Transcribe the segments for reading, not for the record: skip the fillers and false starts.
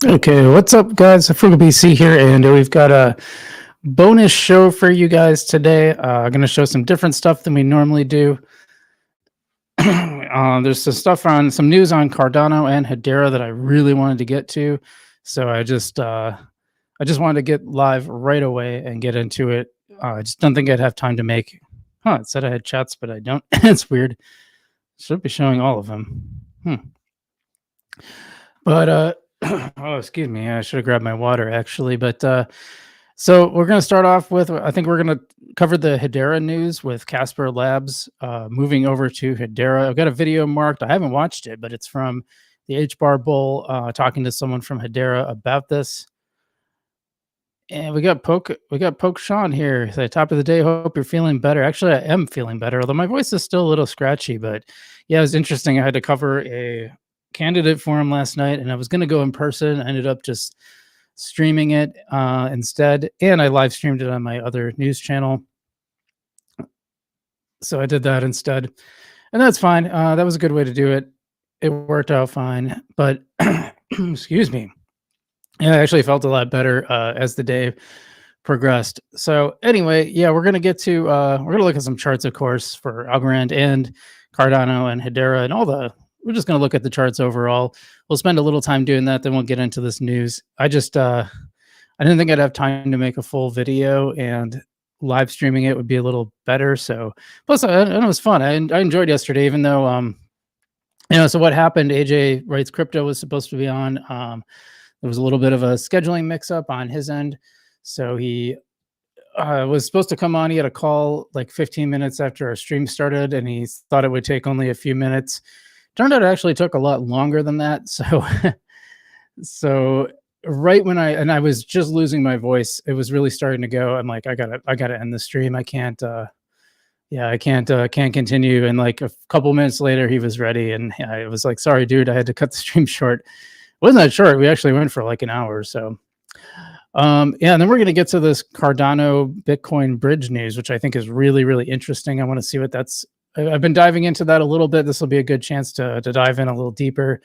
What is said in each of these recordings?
Okay, what's up, guys? Frugal BC here, and we've got a bonus show for you guys today. I'm going to show some different stuff than we normally do. There's some news on Cardano and Hedera that I really wanted to get to, so I just wanted to get live right away and get into it. I just don't think I'd have time to make. It said I had chats, but I don't. It's weird. Should be showing all of them. But oh, excuse me. I should have grabbed my water actually. But so we're going to start off with, I think we're going to cover the Hedera news with Casper Labs moving over to Hedera. I've got a video marked. I haven't watched it, but it's from the H-Bar Bowl, talking to someone from Hedera about this. And we got Poke Sean here. At the top of the day, hope you're feeling better. Actually, I am feeling better, although my voice is still a little scratchy. But yeah, it was interesting. I had to cover a candidate for him last night, and I was going to go in person. I ended up just streaming it instead, and I live streamed it on my other news channel. So I did that instead, and that's fine. That was a good way to do it. It worked out fine, but excuse me. Yeah, I actually felt a lot better as the day progressed. So anyway, yeah, we're gonna get to we're gonna look at some charts, of course, for Algorand and Cardano and Hedera and all the. We're just going to look at the charts overall. We'll spend a little time doing that, then we'll get into this news. I didn't think I'd have time to make a full video, and live streaming it would be a little better. So, plus, it was fun. I enjoyed yesterday, even though, so what happened, AJ Writes Crypto was supposed to be on. There was a little bit of a scheduling mix-up on his end. So he was supposed to come on. He had a call like 15 minutes after our stream started, and he thought it would take only a few minutes. Turned out it actually took a lot longer than that. So right when I was just losing my voice, it was really starting to go. I'm like, I gotta end the stream. I can't continue. And like a couple minutes later, he was ready, and I was like, sorry, dude, I had to cut the stream short. It wasn't that short. We actually went for like an hour or so. And then we're gonna get to this Cardano Bitcoin bridge news, which I think is really, really interesting. I want to see what that's. I've been diving into that a little bit. This will be a good chance to dive in a little deeper.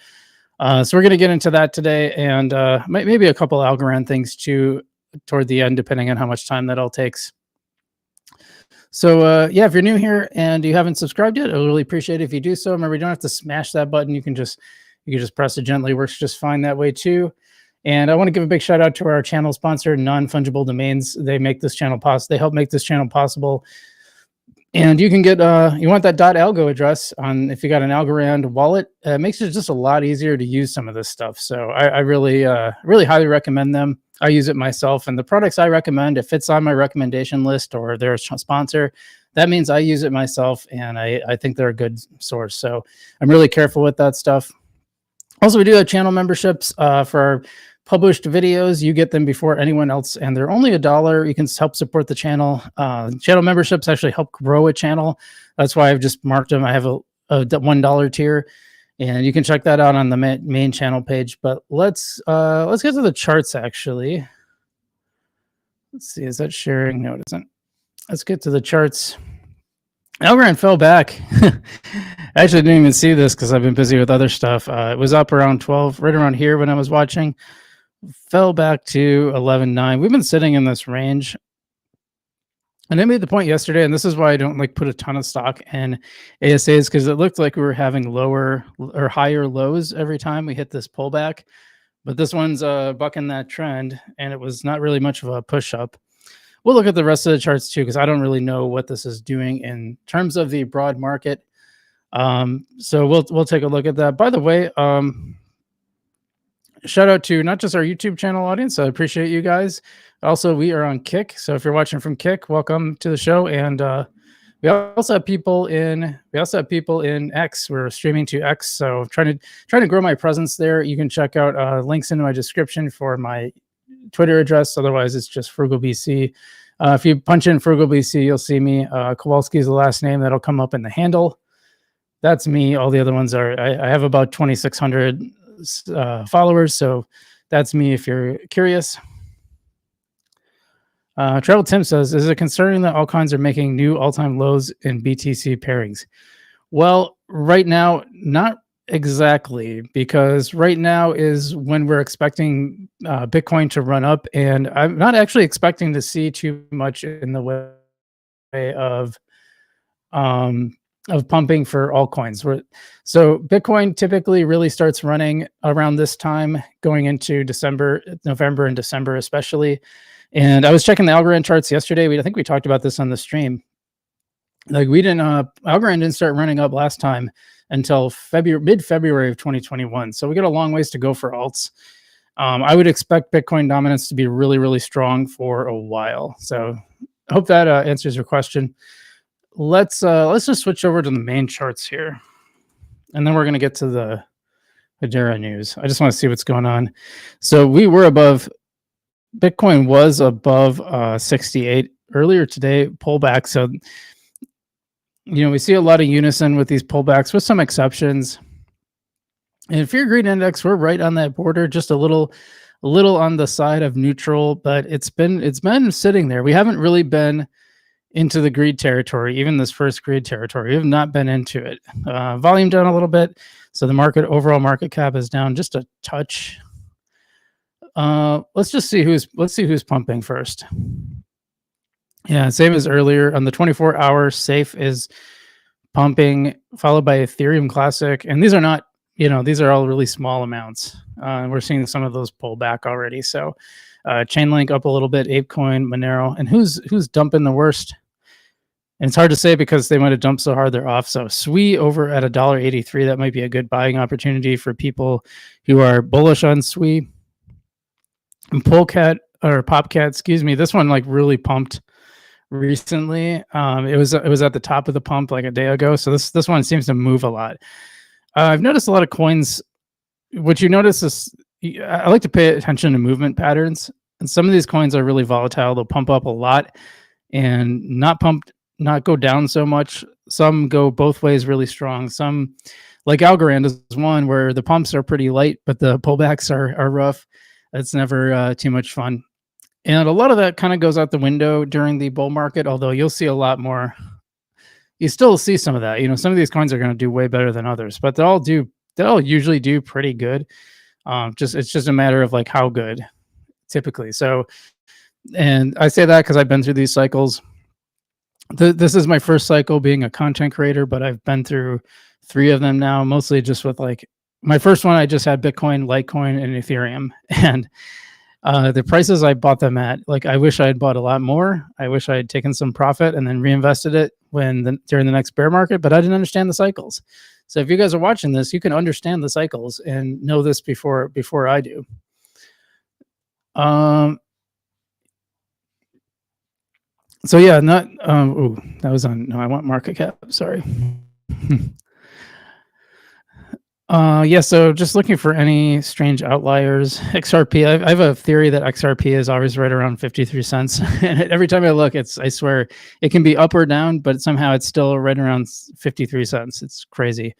So we're going to get into that today, and maybe a couple Algorand things too toward the end, depending on how much time that all takes. So yeah, if you're new here and you haven't subscribed yet, I would really appreciate it if you do so. Remember, you don't have to smash that button. You can just press it gently. Works just fine that way too. And I want to give a big shout out to our channel sponsor, Non-Fungible Domains. They make this channel possible. They help make this channel possible. And you can get, you want that .algo address on, if you got an Algorand wallet, it makes it just a lot easier to use some of this stuff. So I really, really highly recommend them. I use it myself, and the products I recommend, if it's on my recommendation list or they're a sponsor, that means I use it myself, and I think they're a good source. So I'm really careful with that stuff. Also, we do have channel memberships for our published videos. You get them before anyone else, and they're only $1. You can help support the channel. Channel memberships actually help grow a channel. That's why I've just marked them. I have a $1 tier, and you can check that out on the main channel page. But let's get to the charts actually. Let's see, is that sharing? No, it isn't. Let's get to the charts. Algorand fell back. I actually didn't even see this because I've been busy with other stuff. It was up around 12, right around here when I was watching. Fell back to 11.9. We've been sitting in this range, and I made the point yesterday, and this is why I don't like put a ton of stock in ASAs, because it looked like we were having lower or higher lows every time we hit this pullback, but this one's bucking that trend, and it was not really much of a push up. We'll look at the rest of the charts too, because I don't really know what this is doing in terms of the broad market. So we'll take a look at that. By the way, shout out to not just our YouTube channel audience. I appreciate you guys. Also, we are on Kick. So if you're watching from Kick, welcome to the show. And we also have people in X. We're streaming to X. So trying to grow my presence there. You can check out links in my description for my Twitter address. Otherwise, it's just FrugalBC. If you punch in FrugalBC, you'll see me. Kowalski is the last name that'll come up in the handle. That's me. All the other ones are. I have about 2,600 followers, so that's me if you're curious. Travel Tim says, is it concerning that altcoins are making new all-time lows in BTC pairings? Well, right now, not exactly, because right now is when we're expecting Bitcoin to run up, and I'm not actually expecting to see too much in the way um, of pumping for altcoins. So Bitcoin typically really starts running around this time, going into December, November, and December especially. And I was checking the Algorand charts yesterday. I think we talked about this on the stream. Like we didn't, Algorand didn't start running up last time until mid-February of 2021. So we got a long ways to go for alts. I would expect Bitcoin dominance to be really, really strong for a while. So I hope that answers your question. Let's just switch over to the main charts here, and then we're going to get to the Hedera news. I just want to see what's going on. So we were above, Bitcoin was above 68 earlier today, pullback. So, you know, we see a lot of unison with these pullbacks with some exceptions. And Fear Greed Index, we're right on that border, just a little on the side of neutral, but it's been sitting there. We haven't really been into the greed territory, even this first greed territory. We have not been into it. Volume down a little bit, so the overall market cap is down just a touch. Let's see who's pumping first. Yeah, same as earlier on the 24-hour. Safe is pumping, followed by Ethereum Classic, and these are not, you know, these are all really small amounts. We're seeing some of those pull back already. So Chainlink up a little bit, ApeCoin, Monero, and who's dumping the worst? And it's hard to say because they might have dumped so hard they're off. So SWI over at $1.83, that might be a good buying opportunity for people who are bullish on SWI. And Popcat, excuse me, this one like really pumped recently. It was at the top of the pump like a day ago. So this one seems to move a lot. I've noticed a lot of coins. What you notice is I like to pay attention to movement patterns, and some of these coins are really volatile. They'll pump up a lot and not go down so much. Some go both ways really strong. Some, like Algorand, is one where the pumps are pretty light, but the pullbacks are rough. It's never too much fun. And a lot of that kind of goes out the window during the bull market, although you'll see a lot more. You still see some of that. You know, some of these coins are going to do way better than others, but they'll usually do pretty good. It's just a matter of like how good typically. So, and I say that because I've been through these cycles. This is my first cycle being a content creator, but I've been through 3 of them now, mostly just with like my first one. I just had Bitcoin, Litecoin, and Ethereum, and the prices I bought them at, like I wish I had bought a lot more. I wish I had taken some profit and then reinvested it during the next bear market, but I didn't understand the cycles. So if you guys are watching this, you can understand the cycles and know this before I do. So yeah, not that was on. No, I want market cap. Sorry. Yeah, so just looking for any strange outliers. XRP, I have a theory that XRP is always right around 53 cents. And every time I look, I swear, it can be up or down, but somehow it's still right around 53 cents. It's crazy.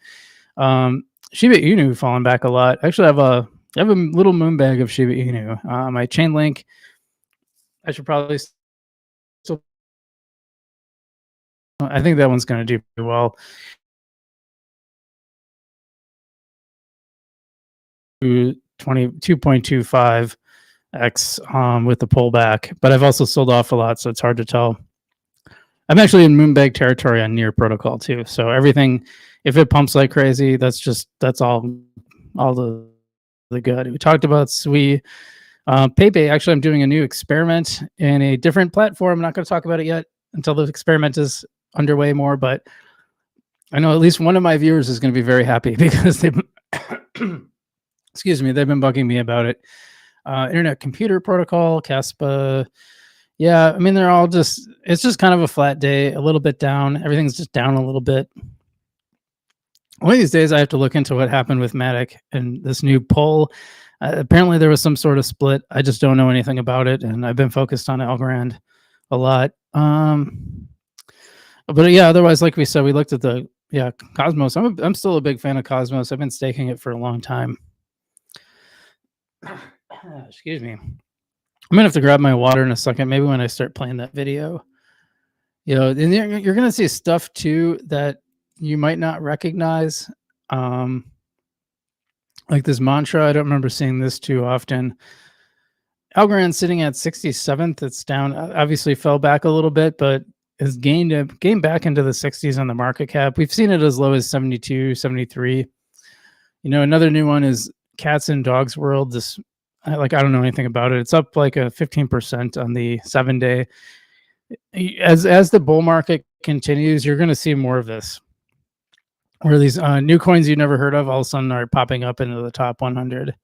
Shiba Inu falling back a lot. Actually, I have a little moon bag of Shiba Inu. My Chainlink, I should probably still, I think that one's going to do pretty well. 2.25x with the pullback, but I've also sold off a lot, so it's hard to tell. I'm actually in moonbag territory on Near protocol too. So everything, if it pumps like crazy, that's all the good. We talked about SWI. PayPay, actually, I'm doing a new experiment in a different platform. I'm not going to talk about it yet until the experiment is underway more, but I know at least one of my viewers is going to be very happy because they've excuse me, they've been bugging me about it. Internet Computer Protocol, Casper. Yeah, I mean, it's just kind of a flat day, a little bit down. Everything's just down a little bit. One of these days, I have to look into what happened with Matic and this new poll. Apparently, there was some sort of split. I just don't know anything about it, and I've been focused on Algorand a lot. But yeah, otherwise, like we said, we looked at Cosmos. I'm still a big fan of Cosmos. I've been staking it for a long time. Excuse me. I'm gonna have to grab my water in a second. Maybe when I start playing that video, and you're gonna see stuff too that you might not recognize. Um, like this mantra, I don't remember seeing this too often. Algorand sitting at 67th. It's down. Obviously, fell back a little bit, but has gained back into the 60s on the market cap. We've seen it as low as 72, 73. Another new one is Cats and Dogs World. I don't know anything about it. It's up like a 15% on the 7-day. As the bull market continues, you're going to see more of this, where these new coins you never heard of all of a sudden are popping up into the top 100.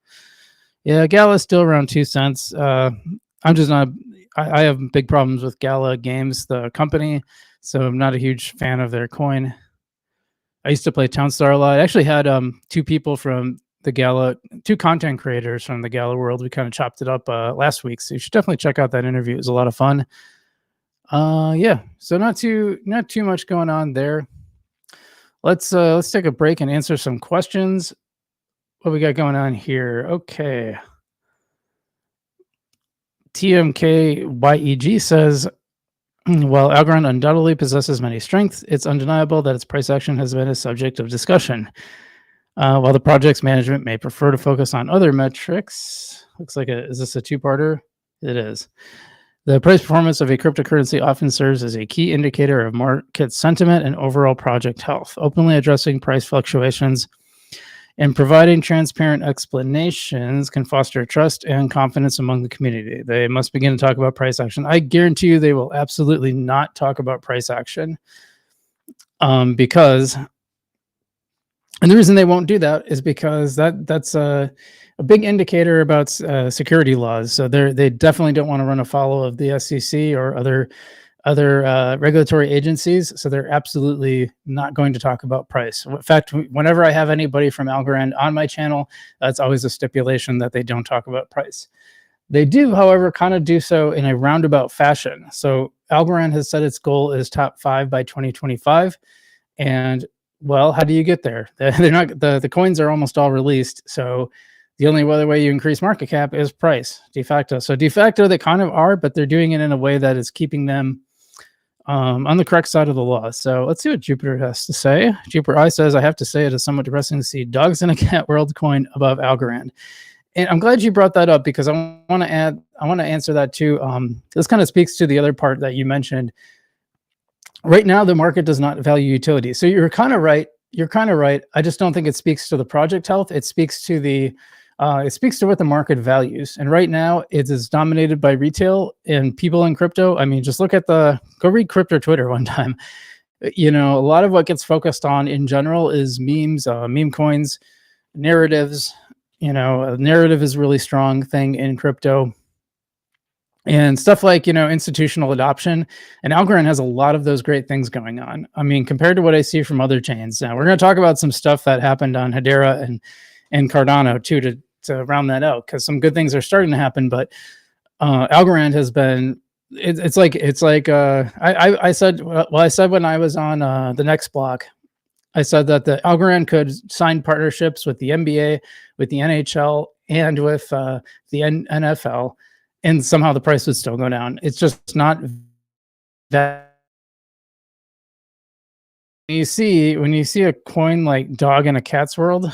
Yeah, Gala's still around 2 cents. I'm just not. I have big problems with Gala Games, the company, so I'm not a huge fan of their coin. I used to play Townstar a lot. I actually had two people from the Gala, two content creators from the Gala world. We kind of chopped it up last week, so you should definitely check out that interview. It was a lot of fun. Yeah, so not too much going on there. Let's take a break and answer some questions. What we got going on here? Okay. TMKYEG says, while Algorand undoubtedly possesses many strengths, it's undeniable that its price action has been a subject of discussion. While the project's management may prefer to focus on other metrics, looks like is this a two-parter? It is. The price performance of a cryptocurrency often serves as a key indicator of market sentiment and overall project health. Openly addressing price fluctuations and providing transparent explanations can foster trust and confidence among the community. They must begin to talk about price action. I guarantee you they will absolutely not talk about price action because, and the reason they won't do that is because that's a big indicator about security laws. So they definitely don't want to run afoul of the SEC or other regulatory agencies, so they're absolutely not going to talk about price. In fact, whenever I have anybody from Algorand on my channel, that's always a stipulation that they don't talk about price. They do, however, kind of do so in a roundabout fashion. So Algorand has said its goal is top 5 by 2025, and well, how do you get there? They're not the coins are almost all released, so the only other way you increase market cap is price, de facto. So de facto, they kind of are, but they're doing it in a way that is keeping them on the correct side of the law. So let's see what Jupiter has to say. Jupiter I says, I have to say it is somewhat depressing to see dogs in a cat world coin above Algorand. And I'm glad you brought that up because I want to answer that too. This kind of speaks to the other part that you mentioned. Right now, the market does not value utility. So you're kind of right. I just don't think it speaks to the project health. It speaks to what the market values. And right now it is dominated by retail and people in crypto. I mean, just go read crypto Twitter one time. A lot of what gets focused on in general is memes, meme coins, narratives. A narrative is a really strong thing in crypto. And stuff like, institutional adoption. And Algorand has a lot of those great things going on. I mean, compared to what I see from other chains. Now, we're going to talk about some stuff that happened on Hedera and Cardano, too, to round that out, because some good things are starting to happen. But Algorand has been, I said when I was on the next block, I said that the Algorand could sign partnerships with the NBA, with the NHL, and with the NFL, and somehow the price would still go down. It's just not that. When you see a coin like Dog in a Cat's World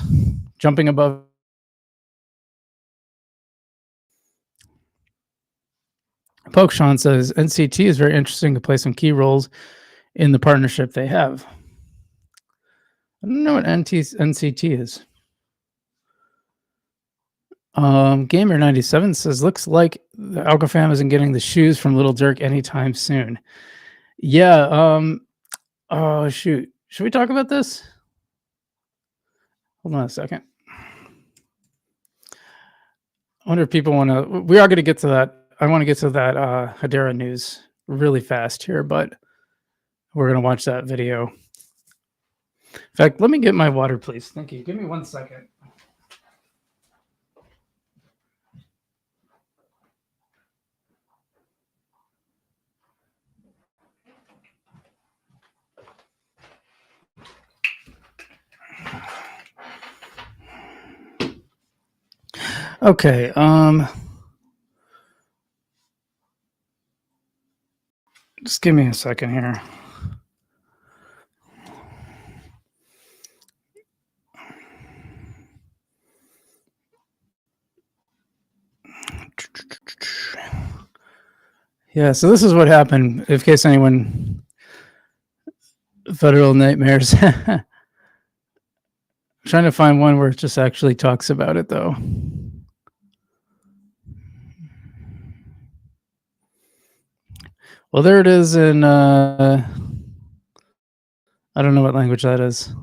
jumping above. Pokeshawn says NCT is very interesting to play some key roles in the partnership they have. I don't know what NCT is. Gamer97 says, looks like the Alka fam isn't getting the shoes from Lil Durk anytime soon. Yeah. Oh, shoot. Should we talk about this? Hold on a second. I wonder if people want to. We are going to get to that. I want to get to that Hedera news really fast here, but we're going to watch that video. In fact, let me get my water, please. Thank you. Give me 1 second. Okay. Just give me a second here. Yeah, so this is what happened, in case anyone, federal nightmares. Trying to find one where it just actually talks about it, though. Well, there it is in, I don't know what language that is.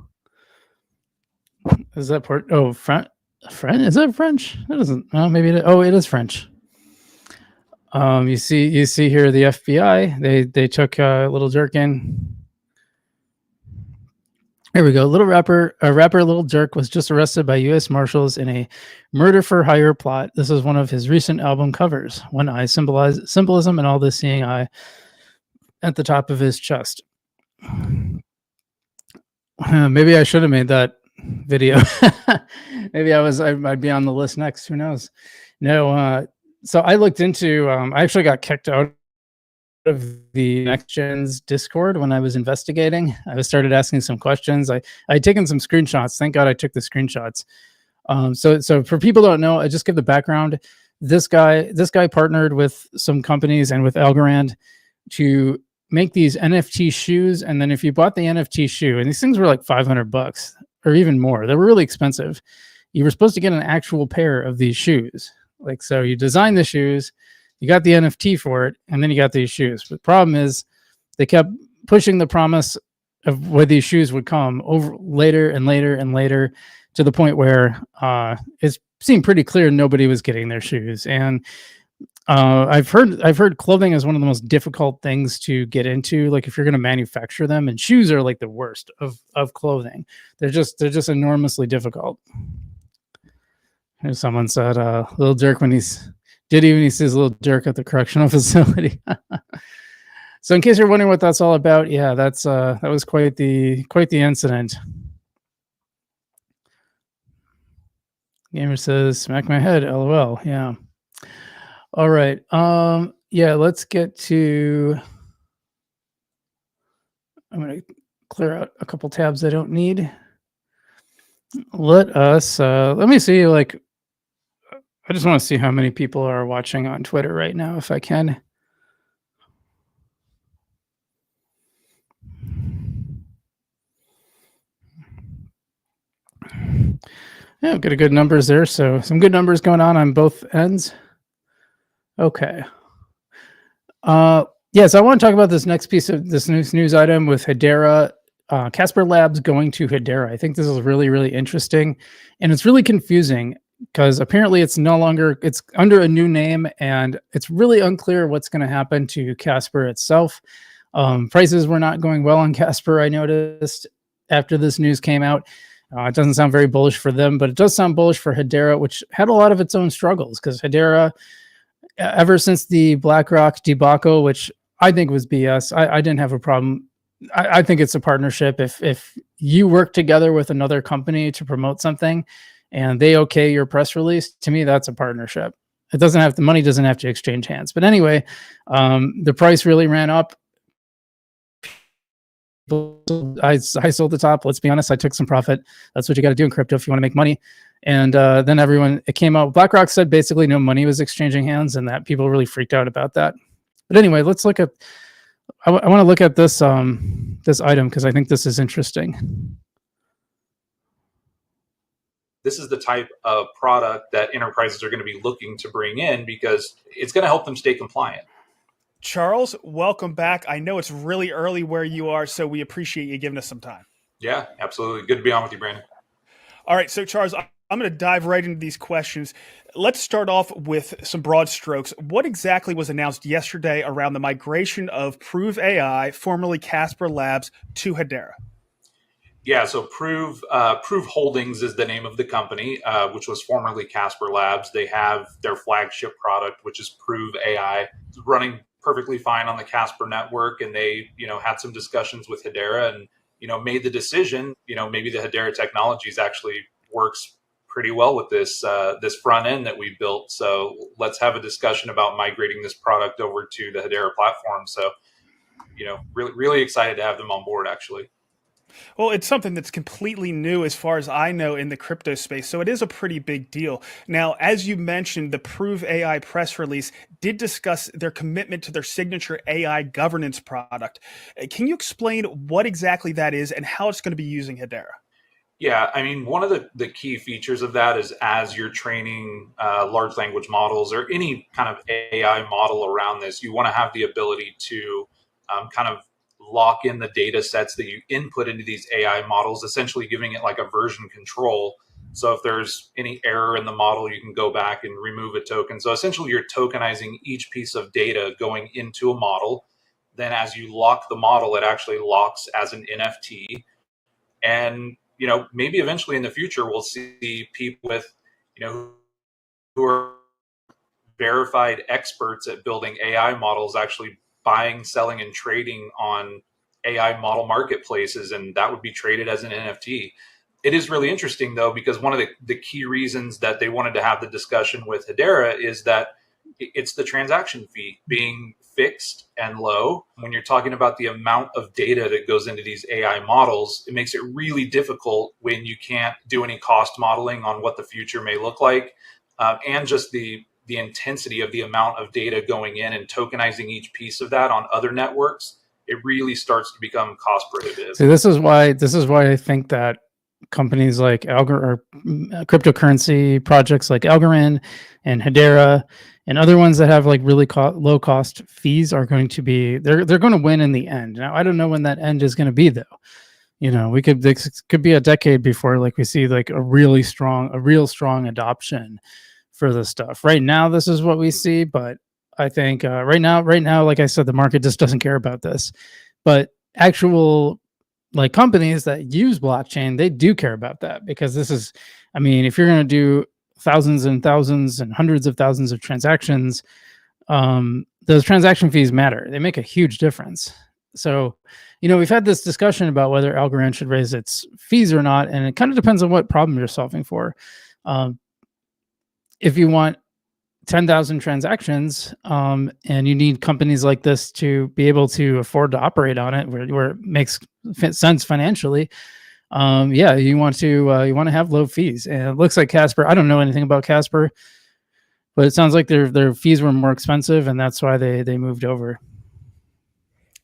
Is that part? Oh, French? Is that French? It doesn't. Oh, maybe it. Oh, it is French. You see here the FBI. They took Lil Durk in. There we go. Rapper Lil Durk was just arrested by U.S. Marshals in a murder for hire plot. This is one of his recent album covers. One eye symbolism and all this seeing eye at the top of his chest. Maybe I should have made that video. Maybe I'd be on the list next. Who knows? No. So I looked into. I actually got kicked out of the Next Gen's Discord when I was investigating. I started asking some questions. I had taken some screenshots. Thank God I took the screenshots. So for people who don't know, I just give the background. This guy partnered with some companies and with Algorand to make these NFT shoes. And then if you bought the NFT shoe, and these things were like $500 or even more, they were really expensive. You were supposed to get an actual pair of these shoes. Like, so you designed the shoes, you got the NFT for it, and then you got these shoes. But the problem is they kept pushing the promise of where these shoes would come over later and later and later, to the point where it seemed pretty clear nobody was getting their shoes. And I've heard clothing is one of the most difficult things to get into. Like, if you're going to manufacture them, and shoes are like the worst of clothing. They're just enormously difficult. Here's someone said, Lil Durk when he sees Lil Durk at the correctional facility. So in case you're wondering what that's all about, yeah, that was quite the incident. Gamer says, smack my head, LOL. Yeah. All right. Yeah, let's get to, I'm going to clear out a couple tabs I don't need. Let me see, like, I just want to see how many people are watching on Twitter right now, if I can. Yeah, got a good numbers there. So some good numbers going on both ends. Okay. Yeah, so I want to talk about this next piece of this news item with Hedera. Casper Labs going to Hedera. I think this is really, really interesting. And it's really confusing because apparently it's under a new name, and it's really unclear what's going to happen to Casper itself. Prices were not going well on Casper, I noticed, after this news came out. It doesn't sound very bullish for them, but it does sound bullish for Hedera, which had a lot of its own struggles, because Hedera, ever since the BlackRock debacle, which I think was BS, I didn't have a problem. I think it's a partnership. If you work together with another company to promote something and they okay your press release, to me, that's a partnership. The money doesn't have to exchange hands. But anyway, the price really ran up. I sold the top. Let's be honest, I took some profit. That's what you got to do in crypto if you want to make money. And then it came out. BlackRock said basically no money was exchanging hands, and that people really freaked out about that. But anyway, let's look at. I want to look at this this item because I think this is interesting. This is the type of product that enterprises are going to be looking to bring in because it's going to help them stay compliant. Charles, welcome back. I know it's really early where you are, so we appreciate you giving us some time. Yeah, absolutely. Good to be on with you, Brandon. All right, so Charles, I'm going to dive right into these questions. Let's start off with some broad strokes. What exactly was announced yesterday around the migration of Prove AI, formerly Casper Labs, to Hedera? Yeah, so Prove Holdings is the name of the company, which was formerly Casper Labs. They have their flagship product, which is Prove AI, running perfectly fine on the Casper network. And they, had some discussions with Hedera and, made the decision, maybe the Hedera technologies actually works pretty well with this front end that we built. So let's have a discussion about migrating this product over to the Hedera platform. So really excited to have them on board, actually. Well, it's something that's completely new as far as I know in the crypto space. So it is a pretty big deal. Now, as you mentioned, the Prove AI press release did discuss their commitment to their signature AI governance product. Can you explain what exactly that is and how it's going to be using Hedera? Yeah, I mean, one of the key features of that is as you're training large language models or any kind of AI model around this, you want to have the ability to kind of lock in the data sets that you input into these AI models, essentially giving it like a version control. So if there's any error in the model, you can go back and remove a token. So essentially, you're tokenizing each piece of data going into a model. Then as you lock the model, it actually locks as an NFT. And maybe eventually in the future we'll see people with who are verified experts at building AI models actually buying, selling, and trading on AI model marketplaces, and that would be traded as an NFT. It is really interesting though, because one of the key reasons that they wanted to have the discussion with Hedera is that it's the transaction fee being fixed and low. When you're talking about the amount of data that goes into these AI models, it makes it really difficult when you can't do any cost modeling on what the future may look like, and just the intensity of the amount of data going in and tokenizing each piece of that on other networks. It really starts to become cost prohibitive. So this is why I think that companies like cryptocurrency projects like Algorand and Hedera and other ones that have like really low cost fees are going to be they're going to win in the end. Now I don't know when that end is going to be though. This could be a decade before like we see like a real strong adoption for this stuff. Right now this is what we see, but I think right now like I said, the market just doesn't care about this. But actual like companies that use blockchain, they do care about that, because this is, I mean, if you're going to do thousands and thousands and hundreds of thousands of transactions, those transaction fees matter. They make a huge difference. So, we've had this discussion about whether Algorand should raise its fees or not, and it kind of depends on what problem you're solving for. If you want 10,000 transactions, and you need companies like this to be able to afford to operate on it, where it makes sense financially. Yeah, you want to have low fees, and it looks like Casper. I don't know anything about Casper, but it sounds like their fees were more expensive, and that's why they moved over.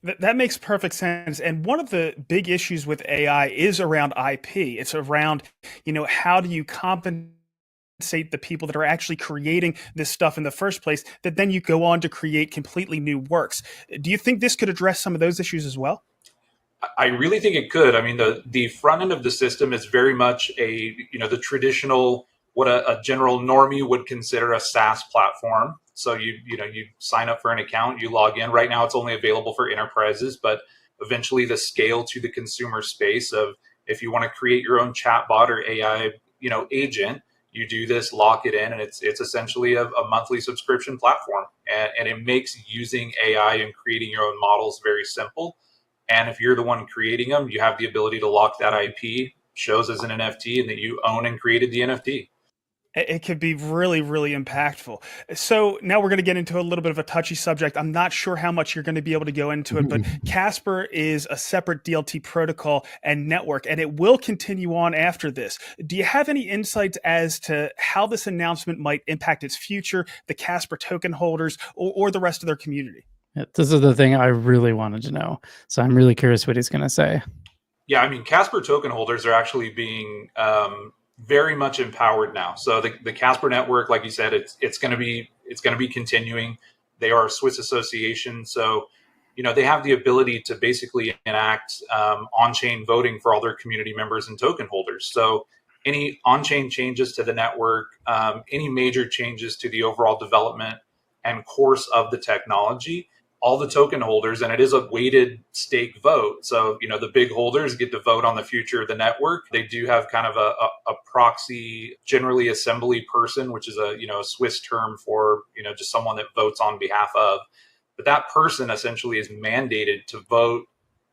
That makes perfect sense. And one of the big issues with AI is around IP. It's around, how do you compensate the people that are actually creating this stuff in the first place, that then you go on to create completely new works. Do you think this could address some of those issues as well? I really think it could. I mean, the front end of the system is very much the traditional, what a general normie would consider a SaaS platform. So you sign up for an account, you log in. Right now it's only available for enterprises, but eventually the scale to the consumer space of, if you want to create your own chatbot or AI, agent, you do this, lock it in, and it's essentially a monthly subscription platform. And it makes using AI and creating your own models very simple. And if you're the one creating them, you have the ability to lock that IP, shows as an NFT, and that you own and created the NFT. It could be really, really impactful. So now we're going to get into a little bit of a touchy subject. I'm not sure how much you're going to be able to go into it, but Casper is a separate DLT protocol and network, and it will continue on after this. Do you have any insights as to how this announcement might impact its future, the Casper token holders, or the rest of their community? Yeah, this is the thing I really wanted to know. So I'm really curious what he's going to say. Yeah, I mean, Casper token holders are actually being very much empowered now. So the Casper network, like you said, it's going to be continuing. They are a Swiss association, so they have the ability to basically enact on-chain voting for all their community members and token holders. So any on-chain changes to the network, any major changes to the overall development and course of the technology, all the token holders, and it is a weighted stake vote. So, the big holders get to vote on the future of the network. They do have kind of a proxy, generally assembly person, which is a Swiss term for, just someone that votes on behalf of. But that person essentially is mandated to vote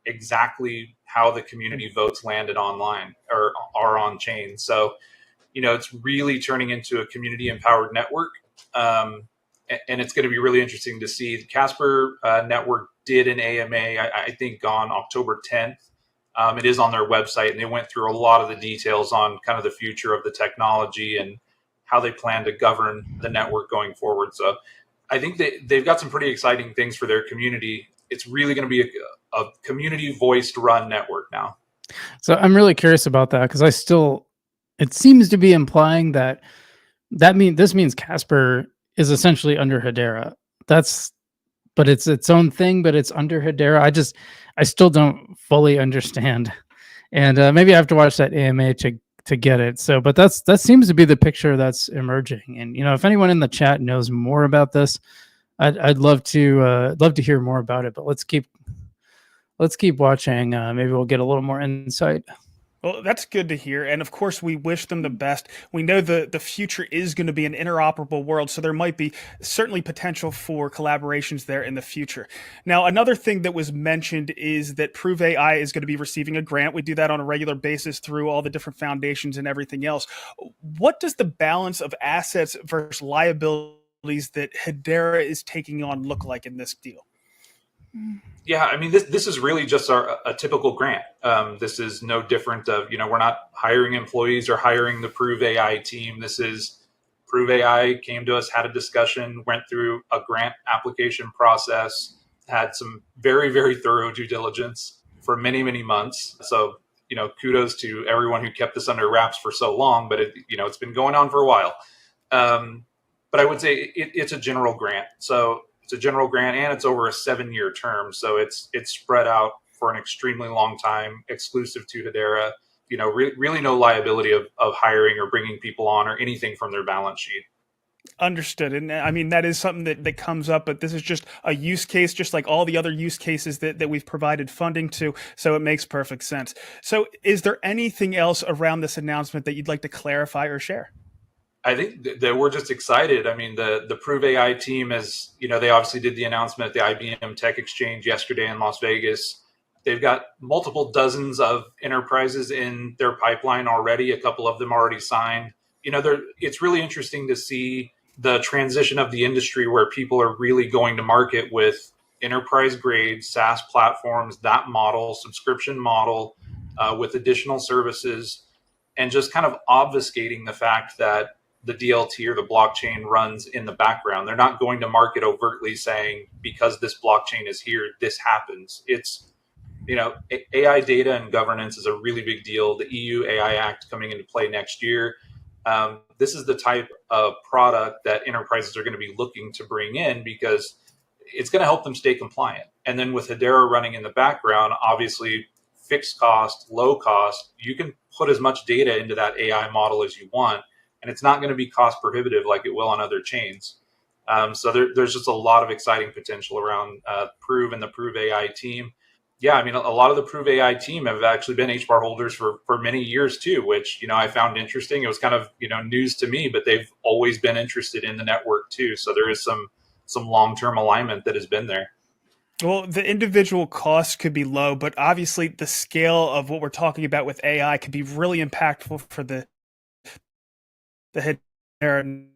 exactly how the community votes landed online or are on chain. So, it's really turning into a community empowered network. and it's going to be really interesting to see. The Casper Network did an AMA, I think, on October 10th. It is on their website, and they went through a lot of the details on kind of the future of the technology and how they plan to govern the network going forward. So I think they've got some pretty exciting things for their community. It's really going to be a community voiced run network now. So I'm really curious about that, because it seems to be implying that this means Casper is essentially under Hedera. But it's its own thing, but it's under Hedera. I still don't fully understand, and maybe I have to watch that AMA to get it. So, but that seems to be the picture that's emerging. And if anyone in the chat knows more about this, I'd love to hear more about it. But let's keep watching. Maybe we'll get a little more insight. Well, that's good to hear. And of course, we wish them the best. We know the future is going to be an interoperable world, so there might be certainly potential for collaborations there in the future. Now, another thing that was mentioned is that Prove AI is going to be receiving a grant. We do that on a regular basis through all the different foundations and everything else. What does the balance of assets versus liabilities that Hedera is taking on look like in this deal? Yeah, I mean, this is really just a typical grant. This is no different of, we're not hiring employees or hiring the Prove AI team. This is Prove AI came to us, had a discussion, went through a grant application process, had some very, very thorough due diligence for many, many months. So, kudos to everyone who kept this under wraps for so long, but it's been going on for a while. But I would say it's a general grant. So it's a general grant, and it's over a 7-year term. So it's spread out for an extremely long time, exclusive to Hedera. Really no liability of hiring or bringing people on or anything from their balance sheet. Understood. And I mean, that is something that comes up, but this is just a use case, just like all the other use cases that we've provided funding to. So it makes perfect sense. So is there anything else around this announcement that you'd like to clarify or share? I think that we're just excited. I mean, the Prove AI team is, they obviously did the announcement at the IBM Tech Exchange yesterday in Las Vegas. They've got multiple dozens of enterprises in their pipeline already. A couple of them already signed. It's really interesting to see the transition of the industry where people are really going to market with enterprise grade SaaS platforms, that model, subscription model, with additional services, and just kind of obfuscating the fact that the DLT or the blockchain runs in the background. They're not going to market overtly saying, because this blockchain is here, this happens. It's, AI data and governance is a really big deal. The EU AI Act coming into play next year. This is the type of product that enterprises are going to be looking to bring in, because it's going to help them stay compliant. And then with Hedera running in the background, obviously fixed cost, low cost, you can put as much data into that AI model as you want, and it's not going to be cost prohibitive like it will on other chains. So there's just a lot of exciting potential around Prove and the Prove AI team. Yeah, I mean, a lot of the Prove AI team have actually been HBAR holders for many years too, which, I found interesting. It was kind of, news to me, but they've always been interested in the network too. So there is some long-term alignment that has been there. Well, the individual costs could be low, but obviously the scale of what we're talking about with AI could be really impactful for the Hedera,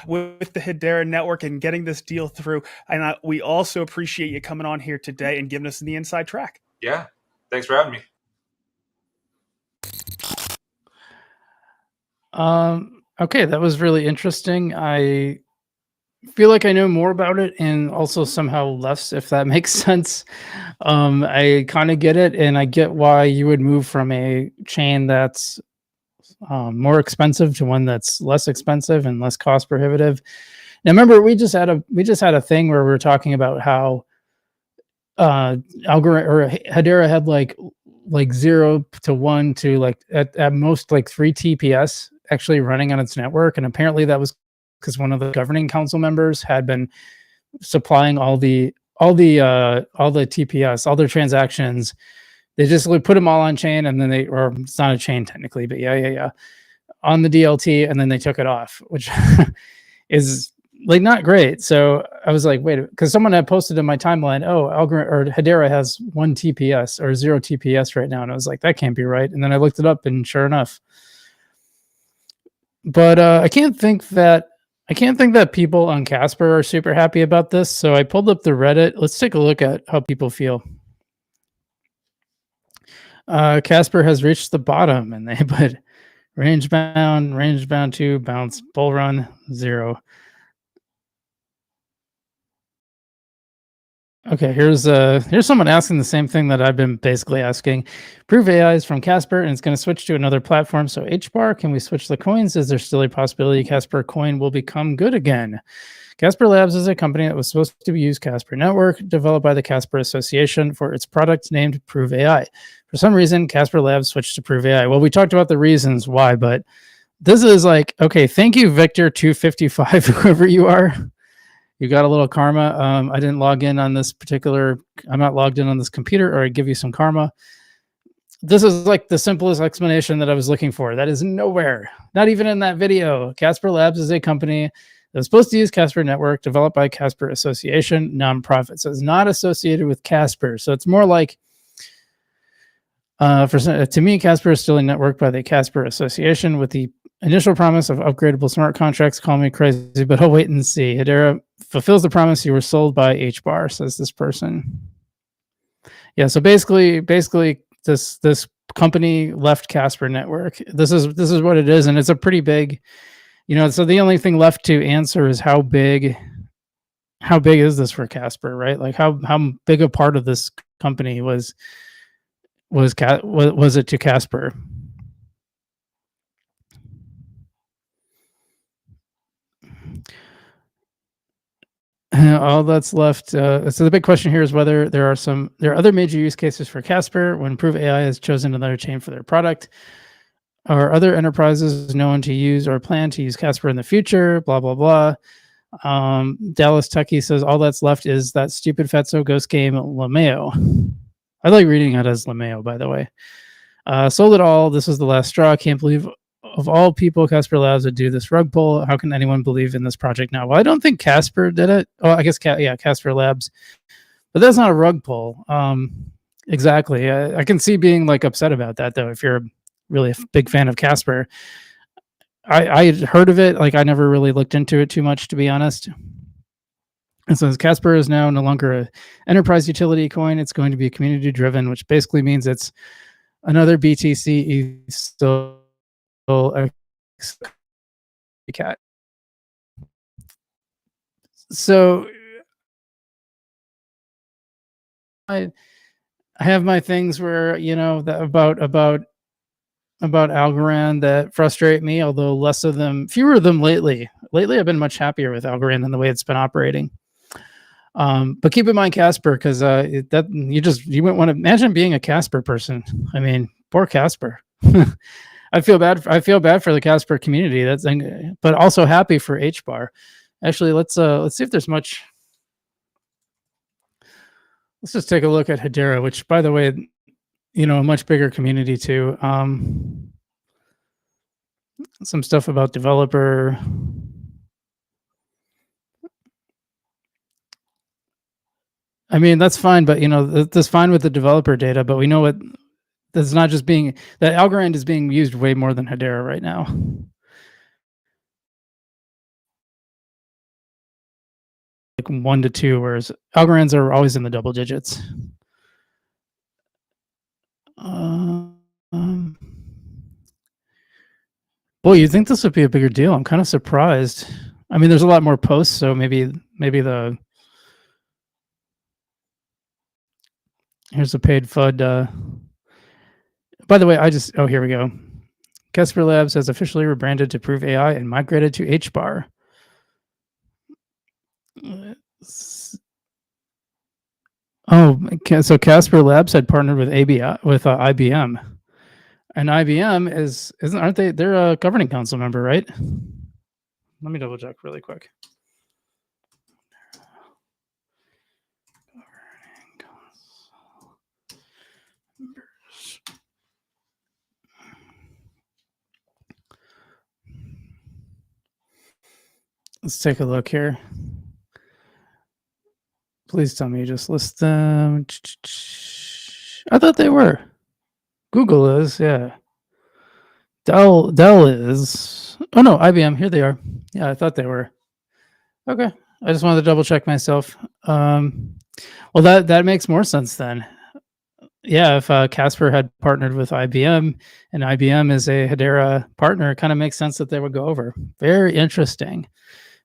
with the Hedera network and getting this deal through. And we also appreciate you coming on here today and giving us the inside track. Yeah. Thanks for having me. Okay, that was really interesting. I feel like I know more about it, and also somehow less, if that makes sense. I kind of get it, and I get why you would move from a chain that's more expensive to one that's less expensive and less cost prohibitive. Now, remember, we just had a thing where we were talking about how algorithm or Hedera had like 0 to 1 to like at most like 3 TPS actually running on its network, and apparently that was because one of the governing council members had been supplying all the TPS, all their transactions. They just put them all on chain, and then or it's not a chain technically, but yeah, on the DLT, and then they took it off, which is like not great. So I was like, wait, because someone had posted in my timeline, Hedera has 1 TPS or 0 TPS right now, and I was like, that can't be right. And then I looked it up, and sure enough. But I can't think that I can't think that people on Casper are super happy about this. So I pulled up the Reddit. Let's take a look at how people feel. Casper has reached the bottom, and they put range bound 2, bounce, bull run 0. Okay, here's someone asking the same thing that I've been basically asking. Prove AI is from Casper and it's going to switch to another platform. So HBAR, can we switch the coins? Is there still a possibility Casper coin will become good again? Casper Labs is a company that was supposed to use Casper Network, developed by the Casper Association for its product named Prove AI. For some reason, Casper Labs switched to Prove AI. Well, we talked about the reasons why, but this is like, okay, thank you, Victor255, whoever you are. You got a little karma. I didn't log in on this particular, I'm not logged in on this computer, or I give you some karma. This is like the simplest explanation that I was looking for. That is nowhere, not even in that video. Casper Labs is a company that was supposed to use Casper Network, developed by Casper Association, nonprofit. So it's not associated with Casper. So it's more like, to me, Casper is still a network by the Casper Association with the initial promise of upgradable smart contracts. Call me crazy, but I'll wait and see. Hedera fulfills the promise you were sold by HBAR, says this person. Yeah, so basically this company left Casper Network. This is what it is, and it's a pretty big, so the only thing left to answer is how big is this for Casper, right? Like how big a part of this company was it to Casper? All that's left. So the big question here is whether there are other major use cases for Casper when Prove AI has chosen another chain for their product. Are other enterprises known to use or plan to use Casper in the future? Blah blah blah. Dallas Tucky says all that's left is that stupid Fatso ghost game Lameo. I like reading it as Lameo, by the way. Sold it all. This was the last straw. Can't believe of all people, Casper Labs would do this rug pull. How can anyone believe in this project now? Well, I don't think Casper did it. Oh, I guess, Casper Labs. But that's not a rug pull. Exactly. I can see being like upset about that, though, if you're really a big fan of Casper. I had heard of it. Like, I never really looked into it too much, to be honest. And so Casper is now no longer an enterprise utility coin. It's going to be community driven, which basically means it's another BTC still cat. So I have my things where, that about Algorand that frustrate me, although fewer of them lately. Lately, I've been much happier with Algorand than the way it's been operating. But keep in mind Casper, because you wouldn't want to imagine being a Casper person. I mean, poor Casper. I feel bad for the Casper community. But also happy for HBAR. Actually, let's see if there's much. Let's just take a look at Hedera, which, by the way, a much bigger community too. Some stuff about developer. I mean, that's fine, but that's fine with the developer data. But we know what. That's not just that Algorand is being used way more than Hedera right now. Like 1 to 2, whereas Algorands are always in the double digits. Boy, you'd think this would be a bigger deal. I'm kind of surprised. I mean, there's a lot more posts, so maybe here's a paid FUD. By the way, here we go. Casper Labs has officially rebranded to Prove AI and migrated to HBAR. Oh, so Casper Labs had partnered with IBM, and IBM aren't they? They're a governing council member, right? Let me double check really quick. Let's take a look here. Please tell me you just list them. I thought they were. Google is, yeah. Dell is. Oh no, IBM. Here they are. Yeah, I thought they were. Okay. I just wanted to double check myself. Well, that makes more sense then. Yeah, if Casper had partnered with IBM and IBM is a Hedera partner, it kind of makes sense that they would go over. Very interesting.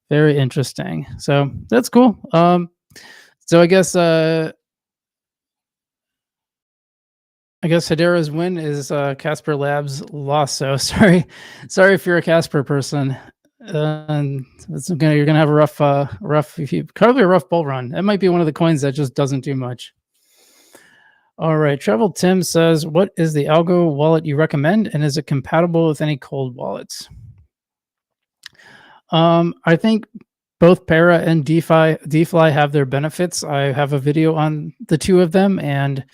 Very interesting. So that's cool. So I guess Hedera's win is Casper Labs' loss. So sorry if you're a Casper person. You're gonna have a probably a rough bull run. It might be one of the coins that just doesn't do much. All right, Travel Tim says, "What is the algo wallet you recommend, and is it compatible with any cold wallets?" I think both Para and DeFi have their benefits. I have a video on the two of them, and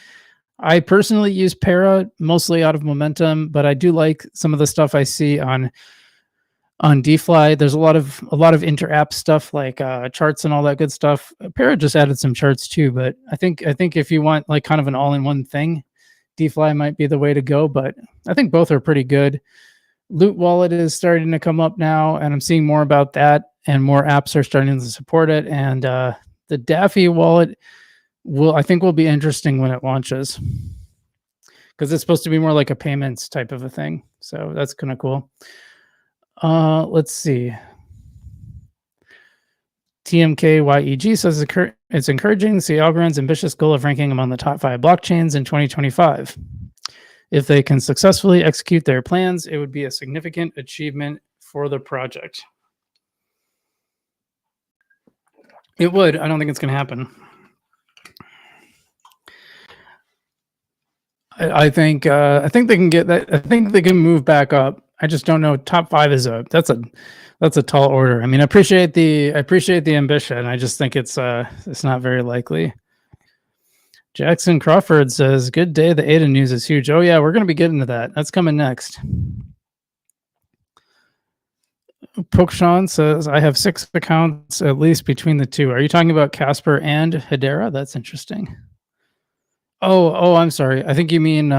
I personally use Para mostly out of momentum, but I do like some of the stuff I see on DeFi. There's a lot of inter-app stuff like charts and all that good stuff. Para just added some charts too, but I think if you want like kind of an all-in-one thing, DeFi might be the way to go. But I think both are pretty good. Loot Wallet is starting to come up now, and I'm seeing more about that, and more apps are starting to support it. And the Daffy wallet will be interesting when it launches, because it's supposed to be more like a payments type of a thing. So that's kind of cool. Let's see. TMKYEG says it's encouraging to see Algorand's ambitious goal of ranking among the top 5 blockchains in 2025. If they can successfully execute their plans, it would be a significant achievement for the project. It would. I don't think it's going to happen. I think they can get that. I think they can move back up. I just don't know. Top 5 is that's a tall order. I mean, I appreciate the ambition. I just think it's not very likely. Jackson Crawford says, "Good day. The ADA news is huge." Oh yeah, we're going to be getting to that. That's coming next. Pokshan says, "I have 6 accounts at least between the two." Are you talking about Casper and Hedera? That's interesting. Oh, I'm sorry. I think you mean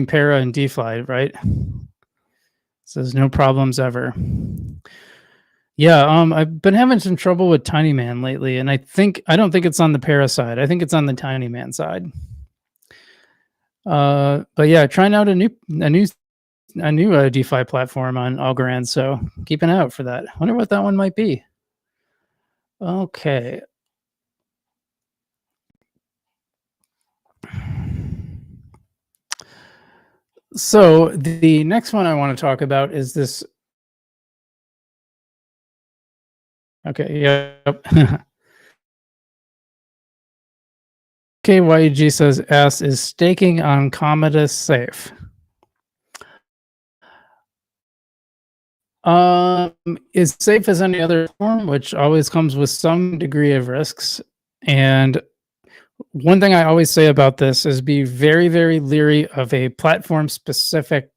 Para and DeFi, right? Says no problems ever. Yeah, I've been having some trouble with Tiny Man lately, and I don't think it's on the Para side. I think it's on the Tiny Man side. But yeah, trying out a new DeFi platform on Algorand, so keep an eye out for that. I wonder what that one might be. Okay. So the next one I want to talk about is this. Okay, yep. KYG says, "S is staking on Cometa safe?" Is safe as any other form, which always comes with some degree of risks. And one thing I always say about this is be very, very leery of a platform-specific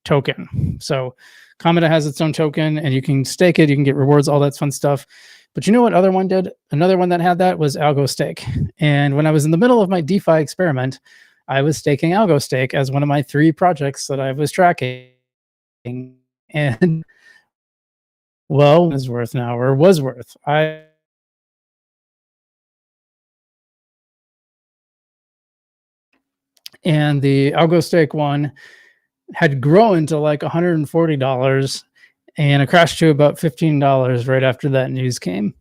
token. So Cometa has its own token, and you can stake it, you can get rewards, all that fun stuff. But you know what other one did? Another one that had that was AlgoStake. And when I was in the middle of my DeFi experiment, I was staking AlgoStake as one of my 3 projects that I was tracking. And well, is worth now, or was worth. And the AlgoStake one had grown to like $140, and it crashed to about $15 right after that news came.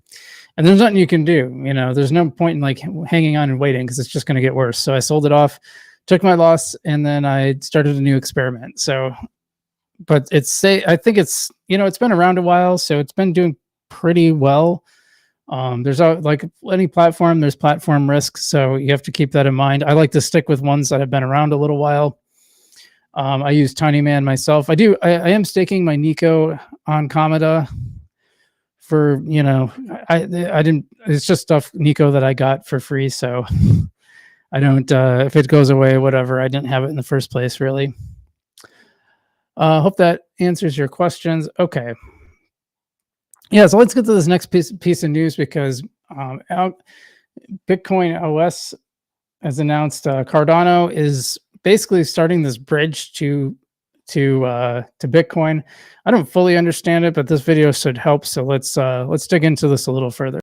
And there's nothing you can do. You know, there's no point in like hanging on and waiting, because it's just going to get worse. So I sold it off, took my loss, and then I started a new experiment. So, but I think it's, it's been around a while, so it's been doing pretty well. There's like any platform, there's platform risk, so you have to keep that in mind. I like to stick with ones that have been around a little while. I use Tiny Man myself. I am staking my Nico on Cometa for, I didn't, it's just stuff Nico that I got for free. So I don't, if it goes away, whatever, I didn't have it in the first place, really. Hope that answers your questions. Okay. Yeah, so let's get to this next piece of news, because Bitcoin OS has announced Cardano is basically starting this bridge to to Bitcoin. I don't fully understand it, but this video should help. So let's dig into this a little further.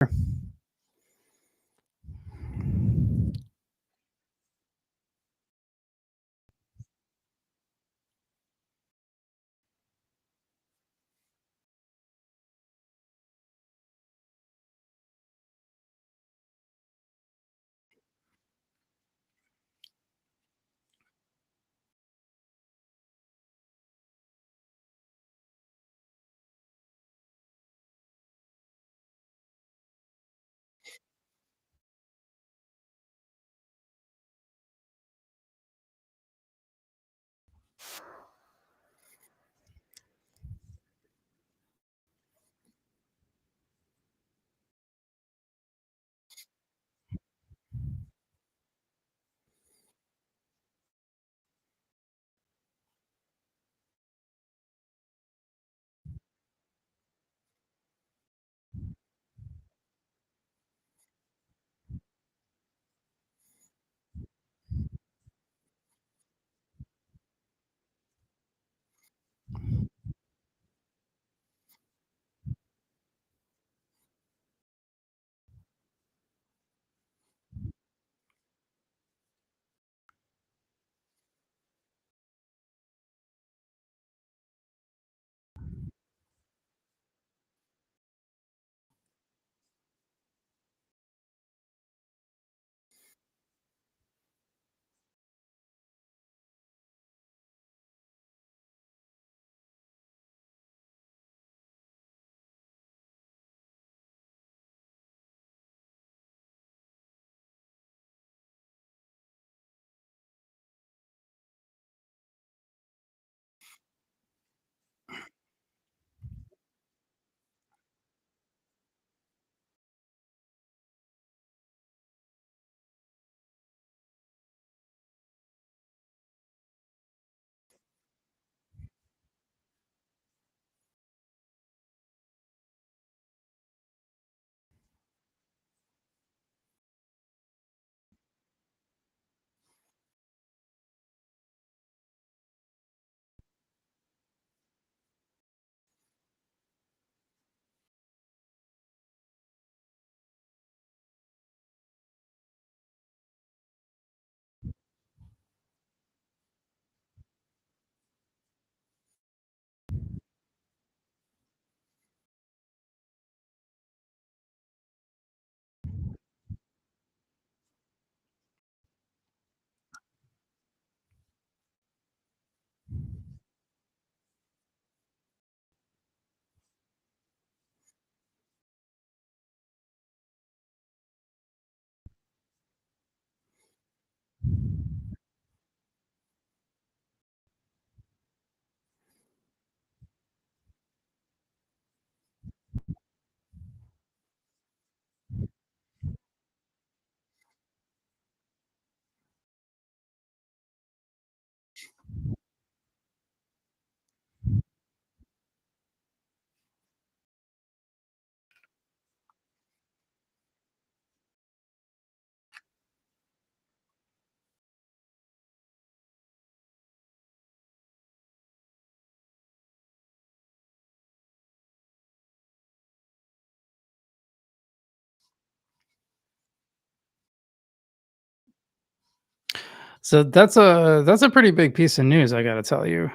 So that's a pretty big piece of news, I got to tell you.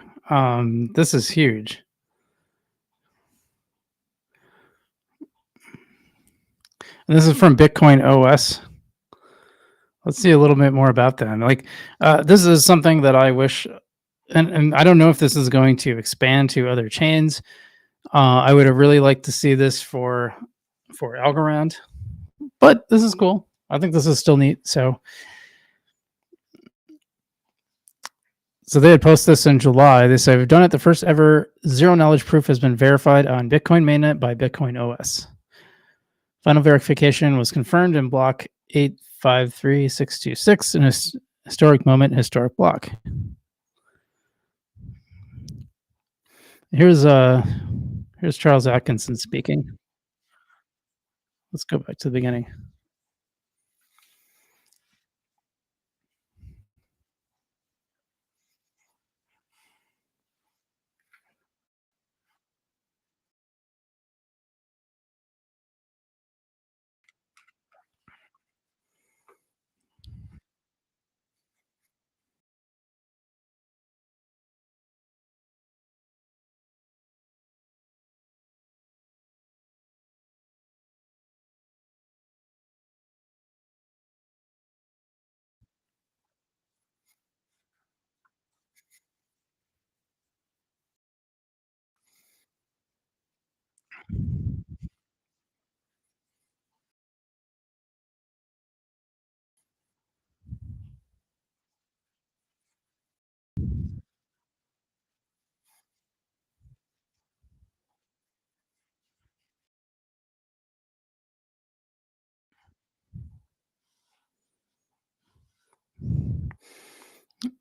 This is huge. And this is from Bitcoin OS. Let's see a little bit more about that. Like, this is something that I wish, and I don't know if this is going to expand to other chains. I would have really liked to see this for Algorand, but this is cool. I think this is still neat. So they had posted this in July. They say, we've done it. The first ever zero knowledge proof has been verified on Bitcoin mainnet by Bitcoin OS. Final verification was confirmed in block 853626 in a historic moment, historic block. Here's Charles Atkinson speaking. Let's go back to the beginning.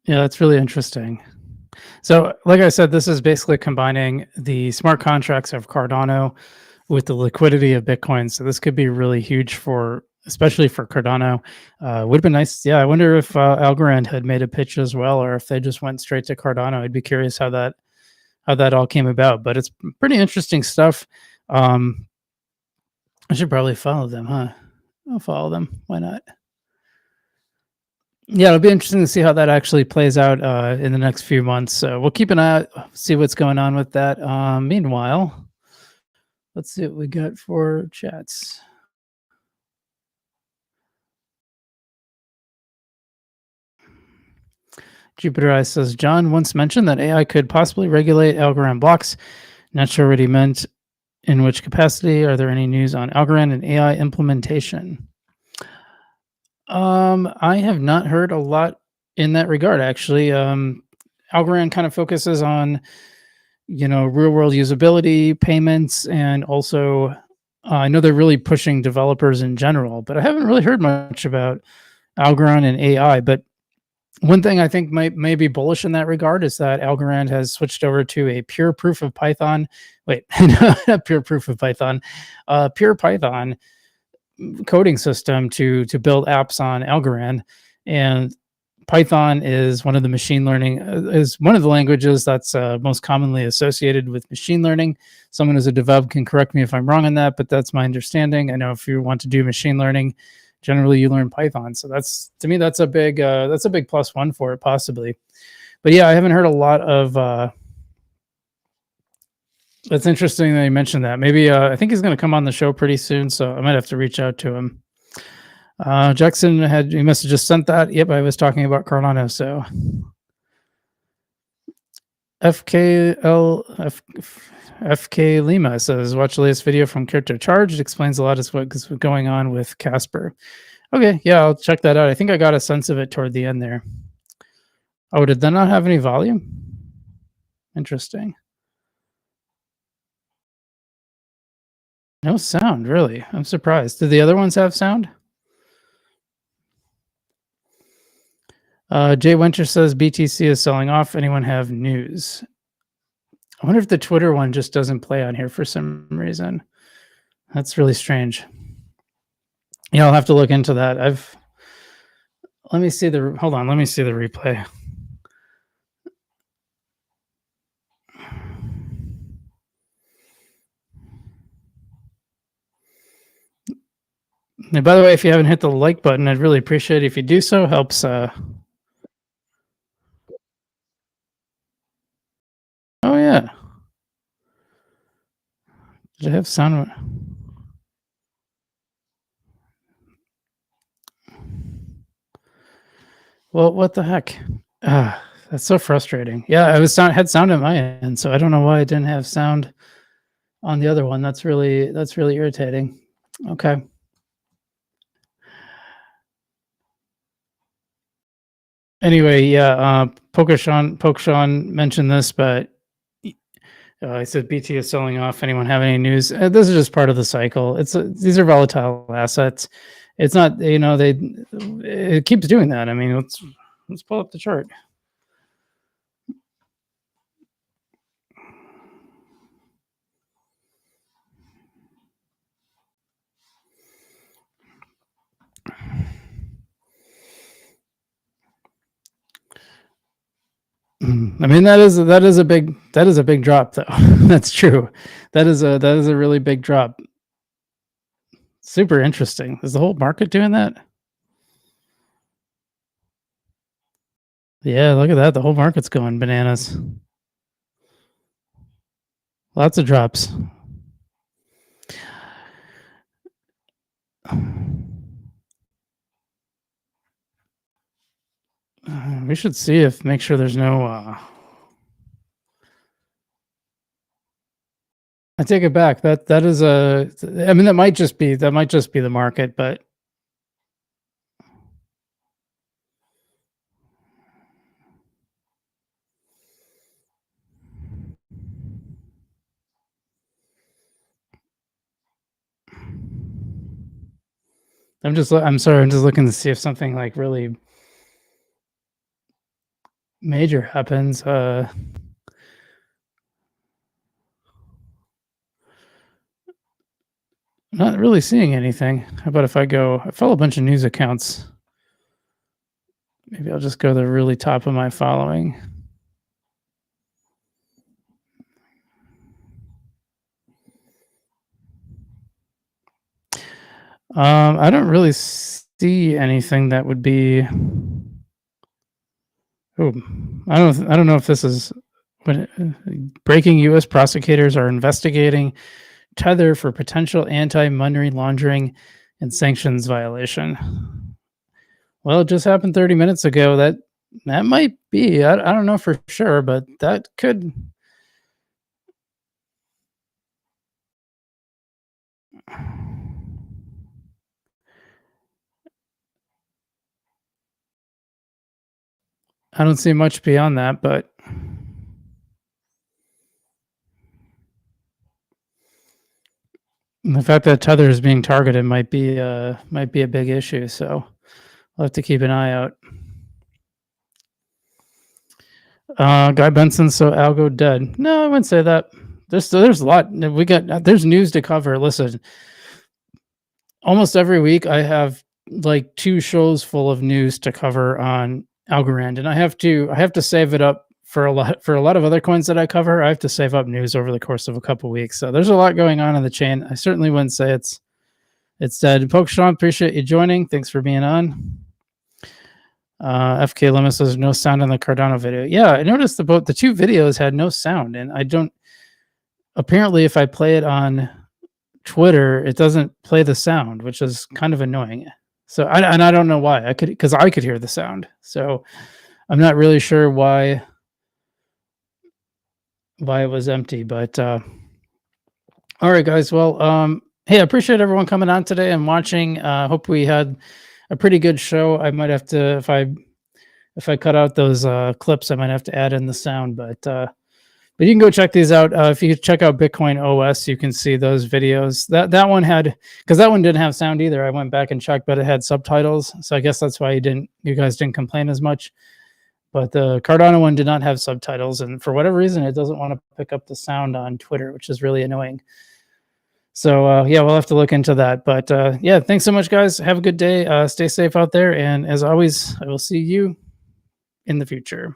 Yeah, that's really interesting. So, like I said, this is basically combining the smart contracts of Cardano with the liquidity of Bitcoin. So this could be really huge for, especially for Cardano. Would have been nice. Yeah, I wonder if Algorand had made a pitch as well, or if they just went straight to Cardano. I'd be curious how that all came about. But it's pretty interesting stuff. I should probably follow them, huh? I'll follow them. Why not? Yeah, it'll be interesting to see how that actually plays out in the next few months. So we'll keep an eye out, see what's going on with that. Meanwhile, let's see what we got for chats. Jupiter Eye says, John once mentioned that AI could possibly regulate Algorand blocks. Not sure what he meant. In which capacity? Are there any news on Algorand and AI implementation? I have not heard a lot in that regard, actually. Algorand kind of focuses on, real world usability, payments, and also I know they're really pushing developers in general, but I haven't really heard much about Algorand and AI. But one thing I think may be bullish in that regard is that Algorand has switched over to a pure proof of Python. Wait, not pure proof of Python, pure Python coding system to build apps on Algorand. And Python is one of the machine learning is one of the languages that's most commonly associated with machine learning. Someone who's a dev can correct me if I'm wrong on that, but that's my understanding. I know if you want to do machine learning, generally you learn Python. So that's, to me, that's a big plus one for it possibly. But yeah, I haven't heard a lot of. That's interesting that you mentioned that. Maybe I think he's going to come on the show pretty soon, so I might have to reach out to him. Jackson he must have just sent that. Yep, I was talking about Cardano. So FK Lima says, watch the latest video from Crypto Charge. It explains a lot of what's going on with Casper. Okay, yeah, I'll check that out. I think I got a sense of it toward the end there. Oh, did that not have any volume? Interesting. No sound, really. I'm surprised. Did the other ones have sound? Jay Winter says BTC is selling off. Anyone have news? I wonder if the Twitter one just doesn't play on here for some reason. That's really strange. Yeah, I'll have to look into that. Let me see the replay. And by the way, if you haven't hit the like button, I'd really appreciate it if you do so. Helps. Oh yeah. Did I have sound? Well, what the heck? That's so frustrating. Yeah, I had sound at my end, so I don't know why I didn't have sound on the other one. That's really irritating. Okay. Anyway, yeah, Pokeshawn mentioned this, but I said BT is selling off. Anyone have any news? This is just part of the cycle. These are volatile assets. It's not, it keeps doing that. I mean, let's pull up the chart. I mean, that is a big drop, though. That's true. That is a really big drop. Super interesting. Is the whole market doing that? Yeah, look at that. The whole market's going bananas. Lots of drops. We should make sure there's no. I take it back. That is a. I mean, that might just be the market, but. I'm sorry. I'm just looking to see if something like really. major happens. Not really seeing anything. How about if I follow a bunch of news accounts. Maybe I'll just go to the really top of my following. I don't really see anything that would be. Oh, I don't know if this is breaking. U.S. prosecutors are investigating Tether for potential anti-money laundering and sanctions violation. Well, it just happened 30 minutes ago. That might be. I don't know for sure, but that could. I don't see much beyond that, but the fact that Tether is being targeted might be a big issue. So we'll have to keep an eye out. Guy Benson, so Algo dead. No, I wouldn't say that. There's a lot. There's news to cover. Listen, almost every week I have like 2 shows full of news to cover on Algorand, and I have to save it up for a lot of other coins that I cover. I have to save up news over the course of a couple weeks. So there's a lot going on in the chain. I certainly wouldn't say it's dead. Pokeshawn, appreciate you joining. Thanks for being on. FK Limit says no sound in the Cardano video. Yeah, I noticed the 2 videos had no sound, and I don't. Apparently, if I play it on Twitter, it doesn't play the sound, which is kind of annoying. So I don't know why. Because I could hear the sound. So I'm not really sure why it was empty. But all right, guys. Well, hey, I appreciate everyone coming on today and watching. Hope we had a pretty good show. I might have to, if I cut out those clips, I might have to add in the sound. But you can go check these out. If you check out Bitcoin OS, you can see those videos. That one had, because that one didn't have sound either. I went back and checked, but it had subtitles. So I guess that's why you guys didn't complain as much. But the Cardano one did not have subtitles, and for whatever reason, it doesn't want to pick up the sound on Twitter, which is really annoying. So yeah, we'll have to look into that. But yeah, thanks so much, guys. Have a good day. Stay safe out there, and as always, I will see you in the future.